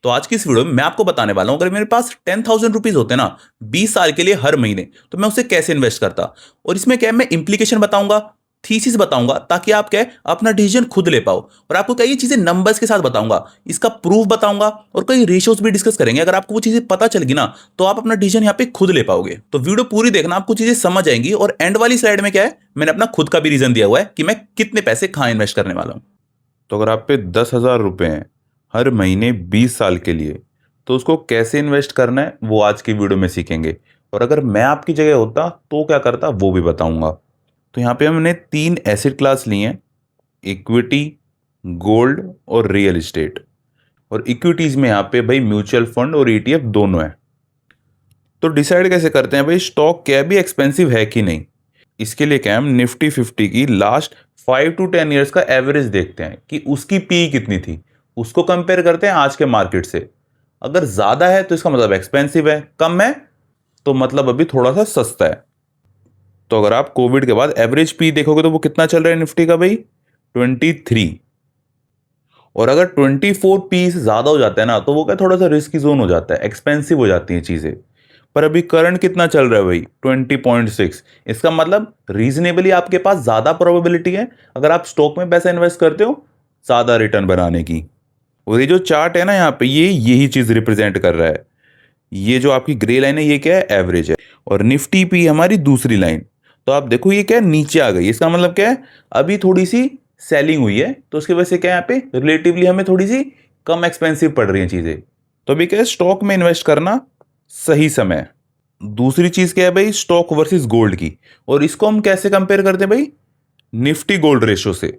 तो आज की इस वीडियो में मैं आपको बताने वाला हूं, अगर मेरे पास 10,000 रुपीज होते ना 20 साल के लिए हर महीने, तो मैं उसे कैसे इन्वेस्ट करता। और इसमें क्या है, मैं इंप्लीकेशन बताऊंगा, थीसिस बताऊंगा, ताकि आप क्या है अपना डिसीजन खुद ले पाओ। और आपको कई चीजें नंबर्स के साथ बताऊंगा, इसका प्रूफ बताऊंगा और कई रेशियोज भी डिस्कस करेंगे। अगर आपको वो चीजें पता चल गई ना, तो आप अपना डिसीजन यहाँ पे खुद ले पाओगे। तो वीडियो पूरी देखना, आपको चीजें समझ आएंगी। और एंड वाली स्लाइड में क्या है, मैंने अपना खुद का भी रीजन दिया हुआ है कि मैं कितने पैसे कहाँ इन्वेस्ट करने वाला हूँ। तो अगर आप पे 10,000 रुपये हैं हर महीने 20 साल के लिए, तो उसको कैसे इन्वेस्ट करना है वो आज की वीडियो में सीखेंगे। और अगर मैं आपकी जगह होता तो क्या करता वो भी बताऊंगा। तो यहाँ पे हमने 3 एसेट क्लास लिए हैं, इक्विटी, गोल्ड और रियल इस्टेट। और इक्विटीज़ में यहाँ पे भाई म्यूचुअल फंड और ईटीएफ दोनों हैं। तो डिसाइड कैसे करते हैं भाई स्टॉक क्या भी एक्सपेंसिव है कि नहीं। इसके लिए क्या है, हम निफ्टी 50 की लास्ट 5 to 10 ईयर्स का एवरेज देखते हैं कि उसकी पी कितनी थी, उसको कंपेयर करते हैं आज के मार्केट से। अगर ज़्यादा है तो इसका मतलब एक्सपेंसिव है, कम है तो मतलब अभी थोड़ा सा सस्ता है। तो अगर आप कोविड के बाद एवरेज पी देखोगे तो वो कितना चल रहा है निफ्टी का भाई, 23। और अगर 24 पी से ज़्यादा हो जाता है ना, तो वो क्या थोड़ा सा रिस्की जोन हो जाता है, एक्सपेंसिव हो जाती हैं चीज़ें। पर अभी करंट कितना चल रहा है भाई, 20.6। इसका मतलब रीजनेबली आपके पास ज़्यादा प्रोबेबिलिटी है अगर आप स्टॉक में पैसा इन्वेस्ट करते हो ज़्यादा रिटर्न बनाने की। और ये जो चार्ट है ना यहाँ पे, ये यही चीज़ रिप्रेजेंट कर रहा है। ये जो आपकी ग्रे लाइन है ये क्या है, एवरेज है। और निफ्टी पी हमारी दूसरी लाइन। तो आप देखो ये क्या है, नीचे आ गई। इसका मतलब क्या है, अभी थोड़ी सी सेलिंग हुई है, तो उसकी वजह से क्या है यहाँ पे रिलेटिवली हमें थोड़ी सी कम एक्सपेंसिव पड़ रही हैं चीज़ें। तो अभी क्या है, स्टॉक में इन्वेस्ट करना सही समय है। दूसरी चीज़ क्या है भाई, स्टॉक वर्सेस गोल्ड की। और इसको हम कैसे कंपेयर करते हैं भाई, निफ्टी गोल्ड रेशो से।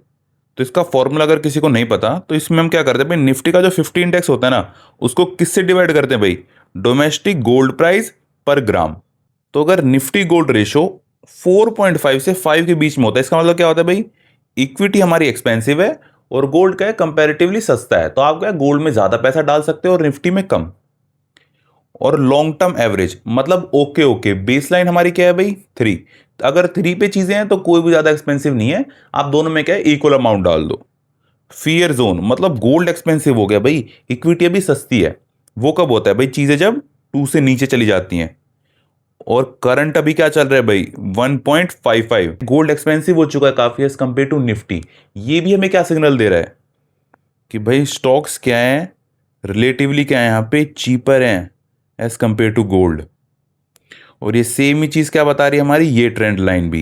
तो इसका फॉर्मूला अगर किसी को नहीं पता तो इसमें हम क्या करते हैं भाई, निफ्टी का जो 50 इंडेक्स होता है ना, उसको किससे डिवाइड करते हैं भाई, डोमेस्टिक गोल्ड प्राइस पर ग्राम। तो अगर निफ्टी गोल्ड रेशो 4.5 से 5 के बीच में होता है, इसका मतलब क्या होता है भाई, इक्विटी हमारी एक्सपेंसिव है और गोल्ड का है कंपैरेटिवली सस्ता है। तो आप क्या गोल्ड में ज़्यादा पैसा डाल सकते हो और निफ्टी में कम। और लॉन्ग टर्म एवरेज मतलब ओके ओके, बेसलाइन हमारी क्या है भाई, 3। अगर 3 पे चीज़ें हैं तो कोई भी ज़्यादा एक्सपेंसिव नहीं है, आप दोनों में क्या है इक्वल अमाउंट डाल दो। फियर जोन मतलब गोल्ड एक्सपेंसिव हो गया भाई, इक्विटी अभी सस्ती है। वो कब होता है भाई, चीज़ें जब 2 से नीचे चली जाती हैं। और करंट अभी क्या चल रहा है भाई, 1.55। गोल्ड एक्सपेंसिव हो चुका है काफ़ी एज कंपेयर टू निफ्टी। ये भी हमें क्या सिग्नल दे रहा है कि भाई स्टॉक्स क्या है, रिलेटिवली क्या है यहाँ पे चीपर हैं एज कंपेयर टू गोल्ड। और ये सेम ही चीज़ क्या बता रही है हमारी, ये ट्रेंड लाइन भी।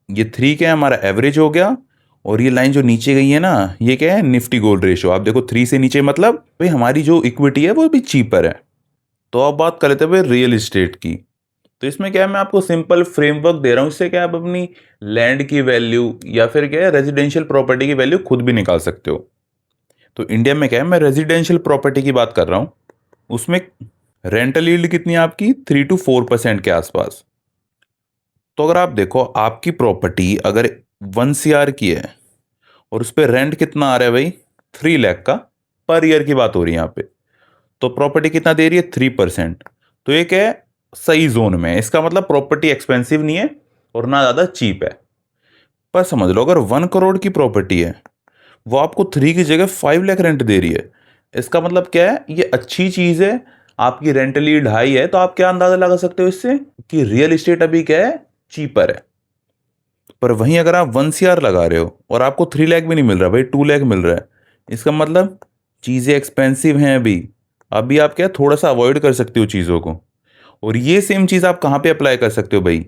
ये 3 क्या है हमारा एवरेज हो गया। और ये लाइन जो नीचे गई है ना, ये क्या है निफ्टी गोल्ड रेशो। आप देखो 3 से नीचे मतलब भाई हमारी जो इक्विटी है वो भी चीपर है। तो अब बात कर लेते हैं भाई रियल इस्टेट की। तो इसमें क्या है, मैं आपको सिंपल फ्रेमवर्क दे रहा हूँ, इससे क्या आप अपनी लैंड की वैल्यू या फिर क्या है रेजिडेंशियल प्रॉपर्टी की वैल्यू खुद भी निकाल सकते हो। तो इंडिया में क्या है, मैं रेजिडेंशियल प्रॉपर्टी की बात कर रहा हूँ। उसमें रेंटल यील्ड कितनी है आपकी, 3 to 4% के आसपास। तो अगर आप देखो आपकी प्रॉपर्टी अगर 1 CR की है और उस पर रेंट कितना आ रहा है भाई, 3 लाख का पर ईयर की बात हो रही है यहाँ पे। तो प्रॉपर्टी कितना दे रही है, 3%। तो ये क्या है, सही जोन में है। इसका मतलब प्रॉपर्टी एक्सपेंसिव नहीं है और ना ज़्यादा चीप है। पर समझ लो अगर 1 करोड़ की प्रॉपर्टी है, वो आपको 3 की जगह 5 लाख रेंट दे रही है, इसका मतलब क्या है, ये अच्छी चीज़ है, आपकी रेंटल यील्ड हाई है। तो आप क्या अंदाजा लगा सकते हो इससे कि रियल इस्टेट अभी क्या है, चीपर है। पर वहीं अगर आप 1 CR लगा रहे हो और आपको 3 लाख भी नहीं मिल रहा भाई, 2 लाख मिल रहा है, इसका मतलब चीज़ें एक्सपेंसिव हैं अभी। अभी आप क्या थोड़ा सा अवॉइड कर सकते हो चीज़ों को। और ये सेम चीज़ आप कहाँ पे अप्लाई कर सकते हो भाई,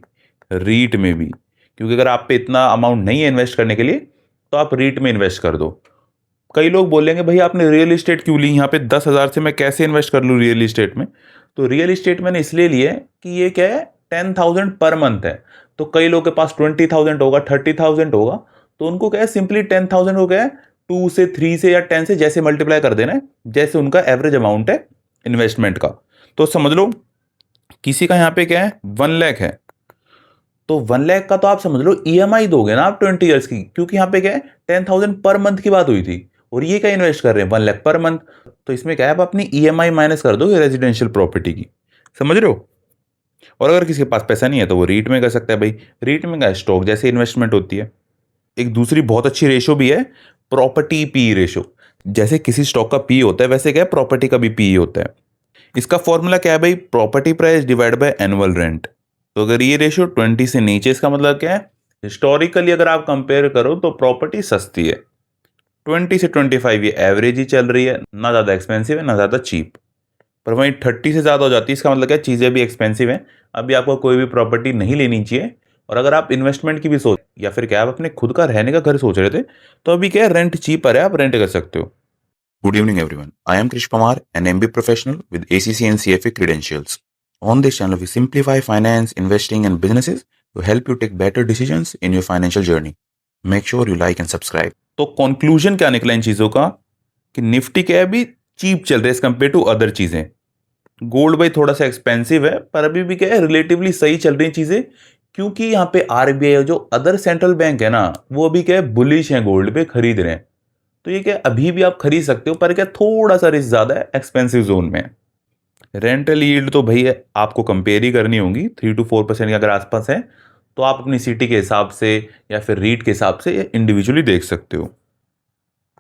रीट में भी। क्योंकि अगर आप पे इतना अमाउंट नहीं है इन्वेस्ट करने के लिए, तो आप रीट में इन्वेस्ट कर दो। कई लोग बोलेंगे भाई आपने रियल इस्टेट क्यों ली, यहाँ पे 10,000 से मैं कैसे इन्वेस्ट कर लूँ रियल इस्टेट में। तो रियल इस्टेट मैंने इसलिए लिए कि ये क्या है, 10,000 पर मंथ है। तो कई लोगों के पास 20,000 होगा, 30,000 होगा। तो उनको क्या है, सिंपली 10,000 हो गया है, 2 से 3 से या 10 से जैसे मल्टीप्लाई कर देना है, जैसे उनका एवरेज अमाउंट है इन्वेस्टमेंट का। तो समझ लो किसी का यहाँ पे क्या है, 1 लाख है, तो 1 लाख का तो आप समझ लो ईएमआई दोगे ना आप 20 ईयर्स की। क्योंकि यहाँ पे क्या है, 10,000 पर मंथ की बात हुई थी, और ये क्या इन्वेस्ट कर रहे हैं, 1 लाख पर मंथ। तो इसमें क्या है, आप अपनी ईएमआई माइनस कर दो रेजिडेंशियल प्रॉपर्टी की। समझ रहे हो। और अगर किसी के पास पैसा नहीं है तो वो रीट में कर सकता है भाई। रीट में क्या स्टॉक जैसे इन्वेस्टमेंट होती है। एक दूसरी बहुत अच्छी रेशो भी है, प्रॉपर्टी पी रेशो। जैसे किसी स्टॉक का पी होता है वैसे क्या है प्रॉपर्टी का भी पी होता है। इसका फॉर्मूला क्या है भाई, property price divide by annual rent. तो अगर ये रेशियो 20 से नीचे, इसका मतलब क्या है, हिस्टोरिकली अगर आप कंपेयर करो तो प्रॉपर्टी सस्ती है। 20 से 25 ये एवरेज ही चल रही है, ना ज़्यादा एक्सपेंसिव है ना ज़्यादा चीप। पर वहीं 30 से ज़्यादा हो जाती है, इसका मतलब क्या है, चीज़ें भी एक्सपेंसिव हैं। अभी आपको कोई भी प्रॉपर्टी नहीं लेनी चाहिए। और अगर आप इन्वेस्टमेंट की भी सोच, या फिर क्या आप अपने खुद का रहने का घर सोच रहे थे, तो अभी क्या है, रेंट चीपर है, आप रेंट कर सकते हो। Good evening, everyone. I am Krish Pamar, an MBA professional with ACC and CFA credentials. On this channel, we simplify finance, investing, and businesses to help you take better decisions in your financial journey. Make sure you like and subscribe. तो conclusion क्या निकला इन चीजों का कि Nifty क्या है अभी cheap चल रहा है एज कंपेयर टू अदर चीजें। गोल्ड भाई थोड़ा सा एक्सपेंसिव है, पर अभी भी क्या है रिलेटिवली सही चल रही चीजें, क्योंकि यहाँ पे आरबीआई जो अदर सेंट्रल बैंक है ना, वो अभी क्या है बुलिश है, गोल्ड पे खरीद रहे हैं। तो ये क्या अभी भी आप खरीद सकते हो, पर क्या थोड़ा सा रिस्क ज्यादा है, एक्सपेंसिव जोन में है। रेंटल यील्ड तो भाई आपको कंपेयर ही करनी होगी, 3 to 4% के अगर आसपास है तो आप अपनी सिटी के हिसाब से या फिर रीट के हिसाब से इंडिविजुअली देख सकते हो।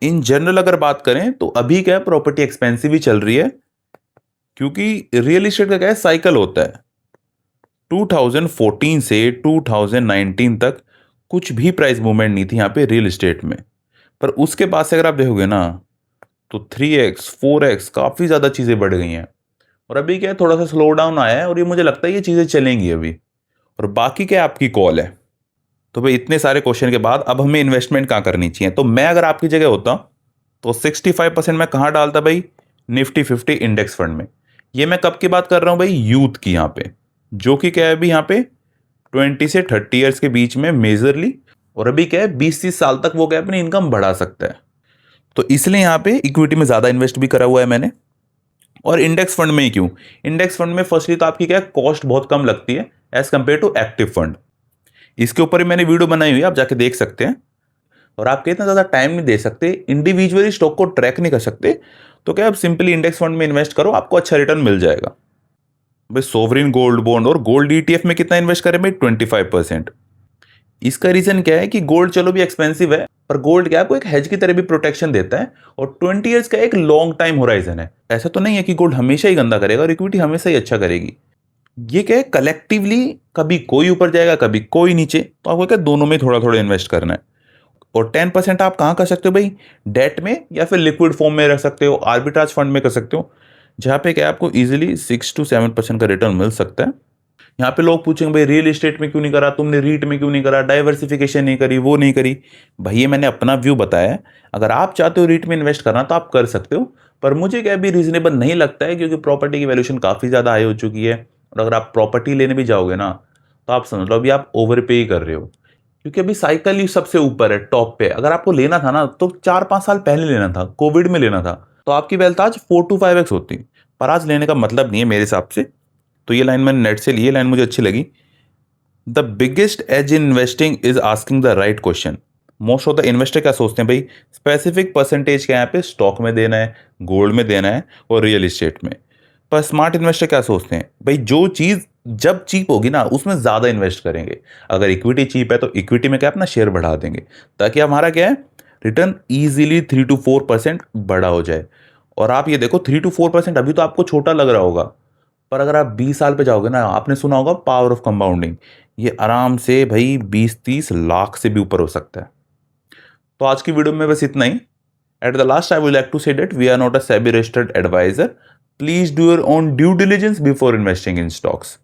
इन जनरल अगर बात करें तो अभी क्या है प्रॉपर्टी एक्सपेंसिव ही चल रही है, क्योंकि रियल एस्टेट का क्या है साइकिल होता है। 2014 से 2019 तक कुछ भी प्राइस मूवमेंट नहीं थी यहाँ पे रियल एस्टेट में, पर उसके बाद से अगर आप देखोगे ना तो 3x 4x काफ़ी ज़्यादा चीज़ें बढ़ गई हैं। और अभी क्या है थोड़ा सा स्लो डाउन आया है, और ये मुझे लगता है ये चीज़ें चलेंगी अभी, और बाकी क्या आपकी कॉल है। तो भाई इतने सारे क्वेश्चन के बाद अब हमें इन्वेस्टमेंट कहाँ करनी चाहिए, तो मैं अगर आपकी जगह होता तो 65% मैं कहाँ डालता भाई, निफ्टी 50 इंडेक्स फंड में। ये मैं कब की बात कर रहा हूँ भाई, यूथ की यहाँ पे, जो कि क्या है अभी यहाँ पे 20 से 30 ईयर्स के बीच में मेजरली, और अभी क्या है 20-30 साल तक वो क्या अपनी इनकम बढ़ा सकता है। तो इसलिए यहाँ पे इक्विटी में ज़्यादा इन्वेस्ट भी करा हुआ है मैंने। और इंडेक्स फंड में ही क्यों, इंडेक्स फंड में फर्स्टली तो आपकी क्या कॉस्ट बहुत कम लगती है as compare to active fund. इसके ऊपर ही मैंने वीडियो बनाई हुई है, आप जाके देख सकते हैं। और आप इतना ज़्यादा टाइम नहीं दे सकते, इंडिविजुअली स्टॉक को ट्रैक नहीं कर सकते, तो क्या आप सिंपली इंडेक्स फंड में इन्वेस्ट करो, आपको अच्छा रिटर्न मिल जाएगा। भाई सोवरिन गोल्ड बॉन्ड और गोल्ड ईटीएफ में कितना इन्वेस्ट करें भाई, 25%। इसका रीजन क्या है कि गोल्ड चलो भी एक्सपेंसिव है, पर गोल्ड क्या आपको एक हेज की तरह भी प्रोटेक्शन देता है, और 20 ईयर्स का एक लॉन्ग टाइम होराइजन है। ऐसा तो नहीं है कि गोल्ड हमेशा ही गंदा करेगा और इक्विटी हमेशा ही अच्छा करेगी। ये क्या है कलेक्टिवली कभी कोई ऊपर जाएगा कभी कोई नीचे, तो आपको क्या दोनों में थोड़ा थोड़ा इन्वेस्ट करना है। और 10% आप कहाँ कर सकते हो भाई, डेट में या फिर लिक्विड फॉर्म में रख सकते हो, आर्बिट्राज फंड में कर सकते हो, जहाँ पे क्या आपको इजीली 6 to 7% का रिटर्न मिल सकता है। यहाँ पे लोग पूछेंगे भाई रियल एस्टेट में क्यों नहीं करा तुमने, रीट में क्यों नहीं करा, डाइवर्सिफिकेशन नहीं करी, वो नहीं करी। भाई ये मैंने अपना व्यू बताया है, अगर आप चाहते हो रीट में इन्वेस्ट करना तो आप कर सकते हो, पर मुझे क्या अभी रीजनेबल नहीं लगता है, क्योंकि प्रॉपर्टी की वैल्यूएशन काफ़ी ज़्यादा हाई हो चुकी है। और अगर आप प्रॉपर्टी लेने भी जाओगे ना, तो आप समझ लो अभी आप ओवर पे ही कर रहे हो, क्योंकि अभी साइकिल ही सबसे ऊपर है, टॉप पे। अगर आपको लेना था ना तो 4-5 साल पहले लेना था, कोविड में लेना था, तो आपकी वेल्थ आज 4 to 5x होती, पर आज लेने का मतलब नहीं है मेरे हिसाब से। तो ये लाइन मैंने नेट से ली है, लाइन मुझे अच्छी लगी। The biggest edge in investing is asking the right question. Most of the investor क्या सोचते हैं भाई, स्पेसिफिक परसेंटेज क्या यहाँ पे स्टॉक में देना है, गोल्ड में देना है और रियल एस्टेट में। पर स्मार्ट इन्वेस्टर क्या सोचते हैं भाई, जो चीज़ जब चीप होगी ना उसमें ज़्यादा इन्वेस्ट करेंगे। अगर इक्विटी चीप है तो इक्विटी में क्या अपना शेयर बढ़ा देंगे, ताकि हमारा क्या है रिटर्न ईजिली 3 to 4% बड़ा हो जाए। और आप ये देखो 3 to 4% अभी तो आपको छोटा लग रहा होगा, पर अगर आप 20 साल पे जाओगे ना, आपने सुना होगा पावर ऑफ कंपाउंडिंग, ये आराम से भाई 20-30 लाख से भी ऊपर हो सकता है। तो आज की वीडियो में बस इतना ही। At the last I would like to say that we are not a SEBI registered advisor. Please do your own due diligence before investing in stocks.